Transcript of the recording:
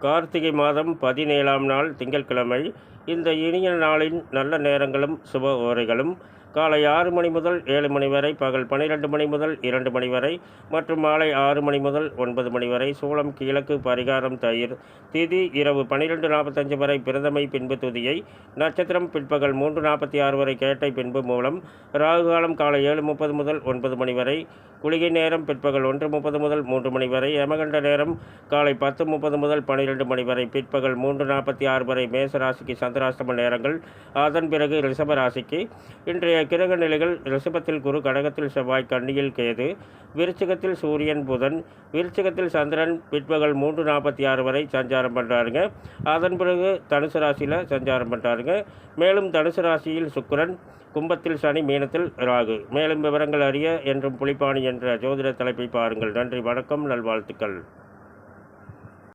கார்த்திகை மாதம் 17ஆம் நாள் திங்கட்கிழமை. இந்த இனிய நாளின் நல்ல நேரங்களும் சுப ஓரைகளும் காலை 6 மணி முதல் 7 மணி வரை, பகல் 12 மணி முதல் 2 மணி வரை மற்றும் மாலை 6 மணி முதல் 9 மணி வரை. சூலம் கிழக்கு, பரிகாரம் தயிர். திதி இரவு 12:45 வரை பிரதமை, பின்பு துதியை. நட்சத்திரம் பிற்பகல் 3:46 வரை கேட்டை, பின்பு மூலம். ராகுகாலம் காலை 7:30 முதல் 9 மணி வரை. குளிகை நேரம் பிற்பகல் 1:30 முதல் 3 மணி வரை. யமகண்ட நேரம் காலை 10:30 முதல் 12 மணி வரை, பிற்பகல் 3:46 வரை. மேச ராசிக்கு சந்திராஷ்டம நேரங்கள். அதன் பிறகு ரிஷப ராசிக்கு. இன்றைய கிரக நிலைகள்: ரிஷபத்தில் குரு, கடகத்தில் செவ்வாய், கன்னியில் கேது, விருச்சிகத்தில் சூரியன், புதன், விருச்சிகத்தில் சந்திரன் பிற்பகல் 3:46 வரை சஞ்சாரம் பண்ணுறாருங்க. அதன் பிறகு தனுசு ராசியில் சஞ்சாரம் பண்ணுறாருங்க. மேலும் தனுசு ராசியில் சுக்கிரன், கும்பத்தில் சனி, மீனத்தில் ராகு. மேலும் விவரங்கள் அறிய என்றும் புலிப்பாணி என்ற ஜோதிட தலைப்பை பாருங்கள். நன்றி, வணக்கம், நல்வாழ்த்துக்கள்.